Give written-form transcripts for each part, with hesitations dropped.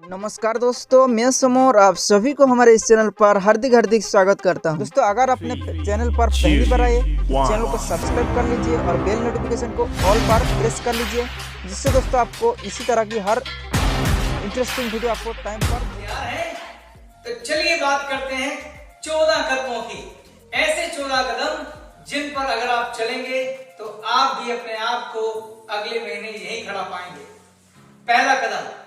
नमस्कार दोस्तों, मैं समोर आप सभी को हमारे इस चैनल पर हार्दिक हार्दिक स्वागत करता हूं। दोस्तों, अगर आपने चैनल पर पहली बार आए तो चैनल को सब्सक्राइब कर लीजिए और बेल नोटिफिकेशन को ऑल पर प्रेस कर लीजिए, जिससे दोस्तों आपको इसी तरह की हर इंटरेस्टिंग वीडियो आपको टाइम पर तैयार है। तो चलिए बात करते हैं 14 कदमों की। ऐसे 14 कदम जिन पर अगर आप चलेंगे तो आप भी अपने आप को अगले महीने यहीं खड़ा पाएंगे। पहला कदम,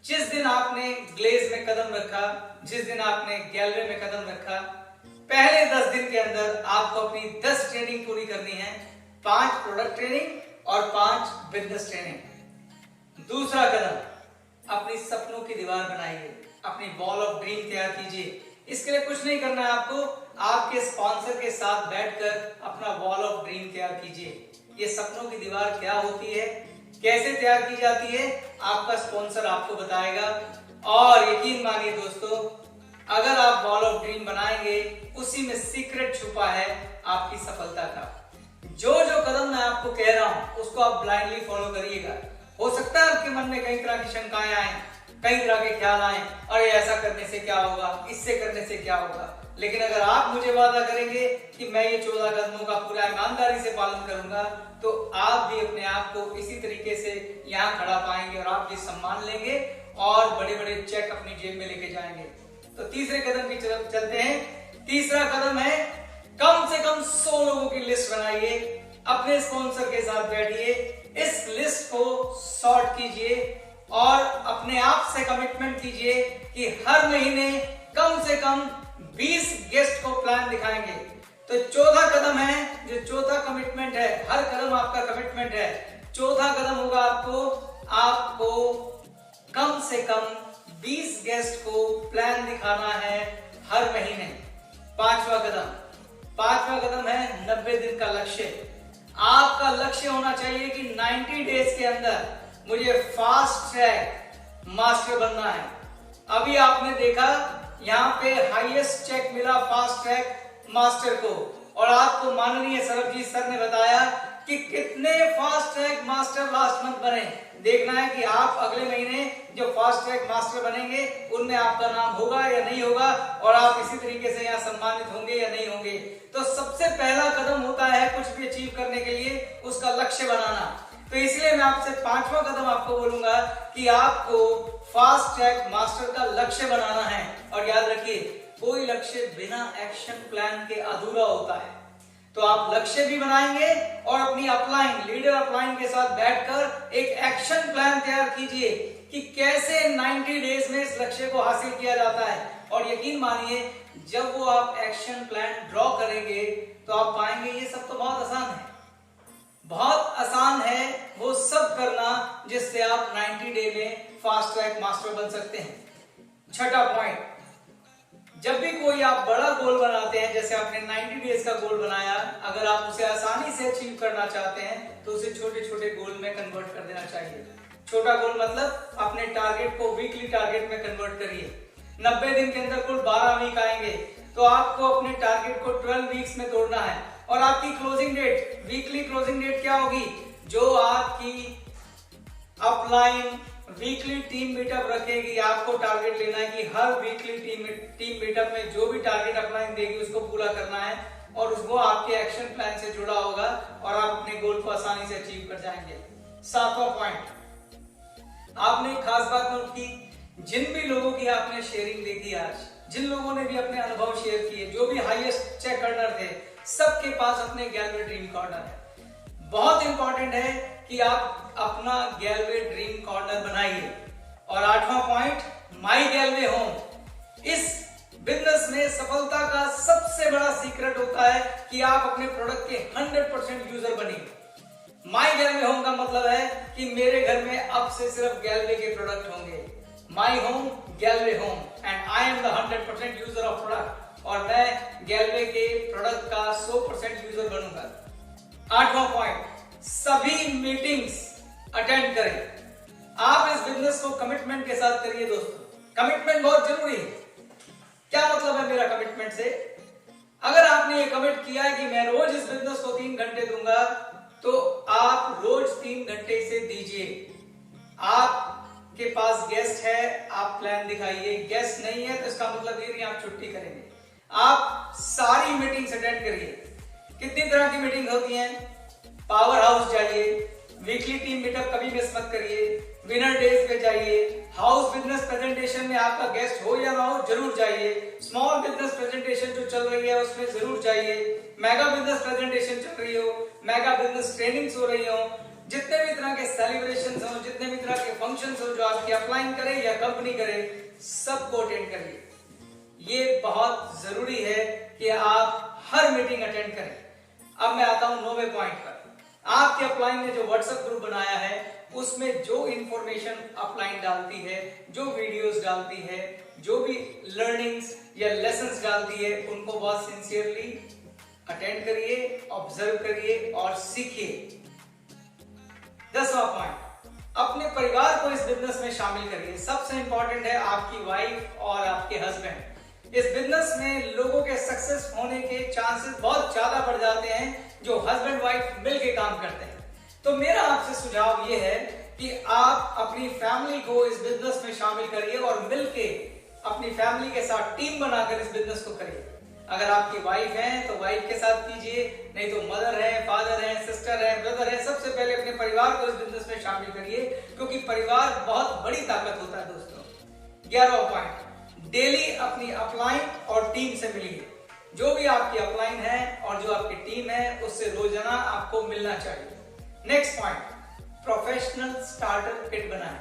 जिस दिन आपने ग्लेज में कदम रखा, जिस दिन आपने गैलरी में कदम रखा, पहले 10 दिन के अंदर आपको अपनी 10 ट्रेनिंग पूरी करनी है। 5 प्रोडक्ट ट्रेनिंग और 5 बिजनेस ट्रेनिंग। दूसरा कदम, अपनी सपनों की दीवार बनाइए, अपनी वॉल ऑफ ड्रीम तैयार कीजिए। इसके लिए कुछ नहीं करना है आपको, आपके स्पॉन्सर के साथ बैठकर अपना वॉल ऑफ ड्रीम तैयार कीजिए। ये सपनों की दीवार क्या होती है, कैसे तैयार की जाती है, आपका स्पॉन्सर आपको बताएगा। और यकीन मानिए दोस्तों, अगर आप वॉल ऑफ ड्रीम बनाएंगे, उसी में सीक्रेट छुपा है आपकी सफलता का। जो जो कदम मैं आपको कह रहा हूं उसको आप ब्लाइंडली फॉलो करिएगा। हो सकता है आपके मन में कई तरह की शंकाएं आए, कई तरह के ख्याल आए, अरे ऐसा करने से क्या होगा, इससे करने से क्या होगा। लेकिन अगर आप मुझे वादा करेंगे कि मैं ये 14 कदमों का पूरा ईमानदारी से पालन करूंगा, तो आप भी अपने आप को इसी तरीके से यहाँ खड़ा पाएंगे और आप भी सम्मान लेंगे और बड़े बड़े चेक अपनी जेब में लेके जाएंगे। तो तीसरे कदम की तरफ चलते हैं। तीसरा कदम है, कम से कम 100 लोगों की लिस्ट बनाइए, अपने स्पॉन्सर के साथ बैठिए, इस लिस्ट को सॉर्ट कीजिए और अपने आप से कमिटमेंट कीजिए कि हर महीने कम से कम 20 गेस्ट को प्लान दिखाएंगे। तो चौथा कदम है, जो चौथा कमिटमेंट है, हर कदम आपका कमिटमेंट है। चौथा कदम होगा आपको कम से कम 20 गेस्ट को प्लान दिखाना है हर महीने। पांचवा कदम है 90 दिन का लक्ष्य। आपका लक्ष्य होना चाहिए कि 90 डेज के अंदर मुझे फास्ट ट्रैक मास्टर बनना है। अभी आपने देखा यहाँ पे हाईएस्ट चेक मिला फास्ट ट्रैक मास्टर को, और आपको माननीय सरबजीत सर ने बताया कि कितने fast track master last month बने। देखना है कि आप अगले महीने जो फास्ट ट्रैक मास्टर बनेंगे उनमें आपका नाम होगा या नहीं होगा, और आप इसी तरीके से यहाँ सम्मानित होंगे या नहीं होंगे। तो सबसे पहला कदम होता है कुछ भी अचीव करने के लिए उसका लक्ष्य बनाना। तो इसलिए मैं आपसे 5वां कदम आपको बोलूंगा कि आपको फास्ट ट्रैक मास्टर का लक्ष्य बनाना है। और याद रखिए, कोई लक्ष्य बिना एक्शन प्लान के अधूरा होता है। तो आप लक्ष्य भी बनाएंगे और अपनी अपलाइन, लीडर अपलाइन के साथ बैठकर एक एक्शन प्लान तैयार कीजिए कि कैसे 90 डेज में इस लक्ष्य को हासिल किया जाता है। और यकीन मानिए, जब वो आप एक्शन प्लान ड्रॉ करेंगे तो आप पाएंगे ये सब तो बहुत आसान है। बहुत आसान है वो सब करना जिससे आप 90 डे में फास्ट ट्रैक मास्टर बन सकते हैं। छठा पॉइंट, जब भी कोई आप बड़ा गोल बनाते हैं, जैसे आपने 90 डेज का गोल बनाया, अगर आप उसे आसानी से अचीव करना चाहते हैं तो उसे छोटे छोटे गोल में कन्वर्ट कर देना चाहिए। छोटा गोल मतलब अपने टारगेट को वीकली टारगेट में कन्वर्ट करिए। 90 दिन के अंदर कुल 12 वीक आएंगे, तो आपको अपने टारगेट को 12 वीक्स में तोड़ना है। और आपकी closing date, weekly closing date क्या होगी, जो आपकी अपलाइन वीकली टीम मीटअप रखेगी। आपको टारगेट लेना है कि हर वीकली टीम मीटअप में जो भी टारगेट अपलाइन देगी उसको पूरा करना है, और उसको आपके एक्शन प्लान से जुड़ा होगा और आप अपने गोल को आसानी से अचीव कर जाएंगे। 7वां पॉइंट, आपने खास बात नोट की, जिन भी लोगों की आपने शेयरिंग देखी आज, जिन लोगों ने भी अपने अनुभव शेयर किए, जो भी हाईएस्ट चेक अर्नर थे, सबके पास अपने गैलरी ड्रीम कॉर्नर है। बहुत इंपॉर्टेंट है कि आप अपना गैलरी ड्रीम कॉर्नर बनाइए। और 8वां पॉइंट, माई गैलरी होम। इस बिजनेस में सफलता का सबसे बड़ा सीक्रेट होता है कि आप अपने प्रोडक्ट के 100% यूजर बनिए। माई गैलरी होम का मतलब है कि मेरे घर में अब से सिर्फ गैलरी के प्रोडक्ट होंगे। My home, gallery home, and I am the 100% user of product, और मैं गैलरी के प्रोडक्ट का 100% यूजर बनूंगा। 8वां पॉइंट, सभी मीटिंग्स अटेंड करें। आप इस बिजनेस को कमिटमेंट के साथ करिए दोस्तों। कमिटमेंट बहुत जरूरी है। क्या मतलब है मेरा कमिटमेंट से? अगर आपने ये कमिट किया है कि मैं रोज इस बिजनेस को 3 घंटे दूंगा, तो आप रोज 3 घंटे से दीजिए। आप के पास गेस्ट है, आप प्लान दिखाइए। गेस्ट नहीं है तो इसका मतलब ये नहीं आप छुट्टी करेंगे। आप सारी मीटिंग्स अटेंड करिए। कितनी तरह की मीटिंग होती हैं? पावर हाउस जाइए, वीकली टीम मीटअप कभी मिस मत करिए, विनर डेज पे जाइए, हाउस बिजनेस प्रेजेंटेशन में आपका गेस्ट हो या ना हो जरूर जाइए, स्मॉल बिजनेस प्रेजेंटेशन जो चल रही है उसमें जरूर जाइए, मेगा बिजनेस प्रेजेंटेशन चल रही हो, मेगा बिजनेस ट्रेनिंग्स हो रही हो, जितने भी तरह के सेलिब्रेशन हो, जितने भी तरह के फंक्शन हो जो आपकी अपलाइन करे या कंपनी करे, सबको अटेंड करिए। ये बहुत जरूरी है कि आप हर मीटिंग अटेंड करें। अब मैं आता हूं 9वें पॉइंट पर। आपके अपलाइन ने जो व्हाट्सएप ग्रुप बनाया है उसमें जो इंफॉर्मेशन अपलाइन डालती है, जो वीडियोस डालती है, जो भी लर्निंग्स या लेसन्स डालती है, उनको बहुत सिंसियरली अटेंड करिए, ऑब्जर्व करिए और सीखिए। 10वां पॉइंट, अपने परिवार को इस बिजनेस में शामिल करिए। सबसे इंपॉर्टेंट है आपकी वाइफ और आपके हस्बैंड। इस बिजनेस में लोगों के सक्सेस होने के चांसेस बहुत ज्यादा बढ़ जाते हैं जो हस्बैंड वाइफ मिलके काम करते हैं। तो मेरा आपसे सुझाव ये है कि आप अपनी फैमिली को इस बिजनेस में शामिल करिए और मिलके अपनी फैमिली के साथ टीम बनाकर इस बिजनेस को करिए। अगर आपकी वाइफ है तो वाइफ के साथ कीजिए, नहीं तो मदर है, फादर है, सिस्टर है, ब्रदर है, सबसे पहले अपने परिवार को इस बिजनेस में शामिल करिए, क्योंकि परिवार बहुत बड़ी ताकत होता है दोस्तों। 11वां पॉइंट, डेली अपनी अपलाइन और टीम से मिलिए। जो भी आपकी अपलाइन है और जो आपकी टीम है उससे रोजाना आपको मिलना चाहिए। Next point, professional starter kit बनाएं।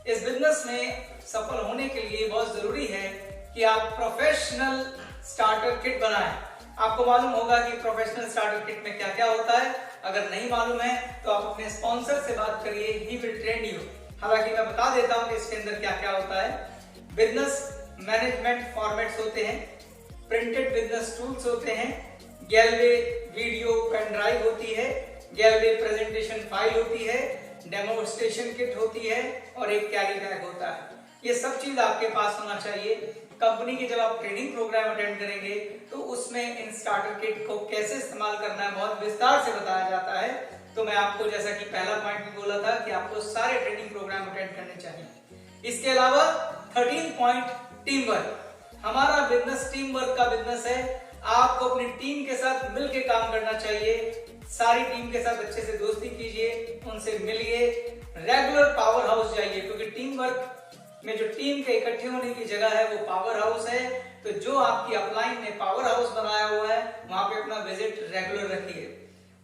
इस बिजनेस में सफल होने के लिए बहुत जरूरी है कि आप प्रोफेशनल स्टार्टर किट बनाएं। आपको मालूम होगा कि प्रोफेशनल स्टार्टर किट में क्या क्या होता है। अगर नहीं मालूम है तो आप अपने स्पॉन्सर से बात करिए, ही विल ट्रेन यू। हालांकि मैं बता देता हूं कि इसके अंदर क्या क्या होता है। बिजनेस मैनेजमेंट फॉर्मेट्स होते हैं, प्रिंटेड बिजनेस टूल्स होते हैं, गैलवे वीडियो पेन ड्राइव होती है, गैलवे प्रेजेंटेशन फाइल होती है, डेमोन्स्ट्रेशन किट होती है और एक कैरी बैग होता है। ये सब चीज आपके पास होना चाहिए। कंपनी की जब आप ट्रेनिंग प्रोग्राम अटेंड करेंगे तो उसमें इन स्टार्टर किट को कैसे इस्तेमाल करना है बहुत विस्तार से बताया जाता है। तो मैं आपको जैसा कि पहला पॉइंट भी बोला था कि आपको सारे ट्रेनिंग प्रोग्राम अटेंड करने चाहिए। इसके अलावा 13 पॉइंट, टीम वर्क। हमारा बिजनेस टीम वर्क का बिजनेस है। आपको अपनी टीम के साथ मिलकर काम करना चाहिए। सारी टीम के साथ अच्छे से दोस्ती कीजिए, उनसे मिलिए, रेगुलर पावर हाउस जाइए, क्योंकि टीम वर्क में जो टीम के इकट्ठे होने की जगह है वो पावर हाउस है। तो जो आपकी अपलाइन ने पावर हाउस बनाया हुआ है वहां पे अपना विजिट रेगुलर रखिए।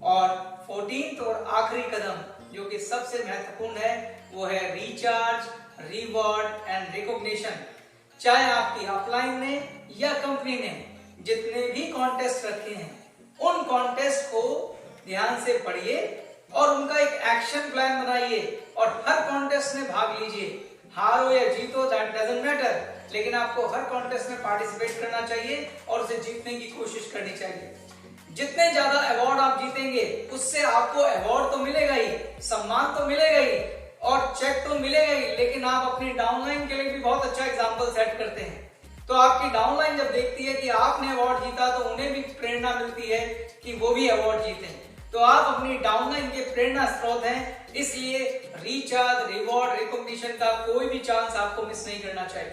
और 14th और आखिरी कदम जो कि सबसे महत्वपूर्ण है वो है रिचार्ज, रिवॉर्ड एंड रिकॉग्निशन। चाहे आपकी अपलाइन ने या कंपनी ने जितने भी कॉन्टेस्ट रखे हैं उन कॉन्टेस्ट को ध्यान से पढ़िए और उनका एक एक्शन प्लान बनाइए और हर कॉन्टेस्ट में भाग लीजिए। हारो या जीतो दैट डजंट मैटर, लेकिन आपको हर कॉन्टेस्ट में पार्टिसिपेट करना चाहिए और उसे जीतने की कोशिश करनी चाहिए। जितने ज्यादा अवार्ड आप जीतेंगे उससे आपको अवार्ड तो मिलेगा ही, सम्मान तो मिलेगा ही और चेक तो मिलेगा ही, लेकिन आप अपनी डाउनलाइन के लिए भी बहुत अच्छा एग्जाम्पल सेट करते हैं। तो आपकी डाउनलाइन जब देखती है कि आपने अवार्ड जीता तो उन्हें भी प्रेरणा मिलती है कि वो भी अवार्ड जीते। तो आप अपनी डाउनलाइन के प्रेरणा स्रोत हैं, इसलिए रिचार्ज, रिवॉर्ड, रिकॉग्निशन का कोई भी चांस आपको मिस नहीं करना चाहिए।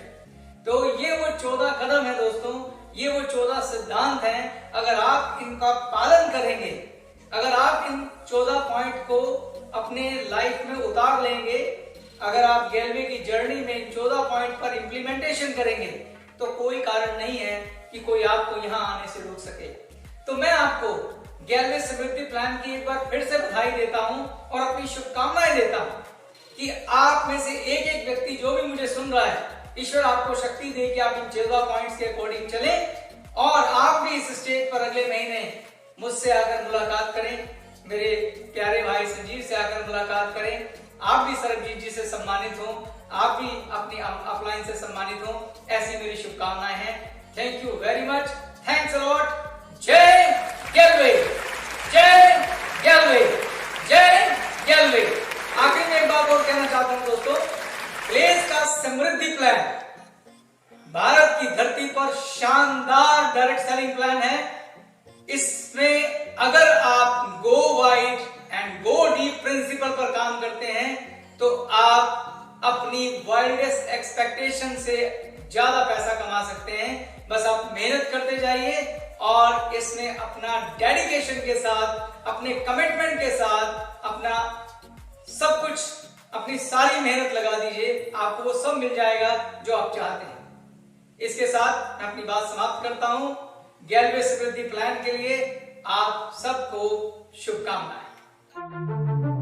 तो ये वो 14 कदम है दोस्तों, ये वो 14 सिद्धांत हैं। अगर आप इनका पालन करेंगे, अगर आप इन 14 पॉइंट को अपने लाइफ में उतार लेंगे, अगर आप गैलवे की जर्नी में इन 14 पॉइंट पर इंप्लीमेंटेशन करेंगे तो कोई कारण नहीं है कि कोई आपको यहां आने से रोक सके। तो मैं आपको गैलवे समृद्धि प्लान की एक बार फिर से बधाई देता हूं और अपनी शुभकामनाएं देता हूं कि आप में से एक एक व्यक्ति जो भी मुझे सुन रहा है, ईश्वर आपको शक्ति दे कि आप इन 14 पॉइंट्स के अकॉर्डिंग चलें और आप भी इस स्टेज पर अगले महीने मुझसे आकर मुलाकात करें, मेरे प्यारे भाई संजीव से आकर मुलाकात करें, आप भी सरबजीत जी से सम्मानित हो, आप भी अपनी अपलाइन से सम्मानित हो, ऐसी मेरी शुभकामनाएं हैं। Thank you very much, thanks a lot. जय गैलवे, जय गैलवे, जय गैलवे। आखिर में एक बात और कहना चाहता हूं दोस्तों, ग्लेज का समृद्धि प्लान भारत की धरती पर शानदार डायरेक्ट सेलिंग प्लान है। इसमें अगर आप go wide and go deep principle पर काम करते हैं तो आप अपनी वाइल्डेस्ट एक्सपेक्टेशन से ज्यादा पैसा कमा सकते हैं। बस आप मेहनत करते जाइए और इसमें अपना डेडिकेशन के साथ, अपने कमिटमेंट के साथ अपना सब कुछ, अपनी सारी मेहनत लगा दीजिए, आपको वो सब मिल जाएगा जो आप चाहते हैं। इसके साथ मैं अपनी बात समाप्त करता हूं। गैलवे समृद्धि प्लान के लिए आप सबको शुभकामनाएं।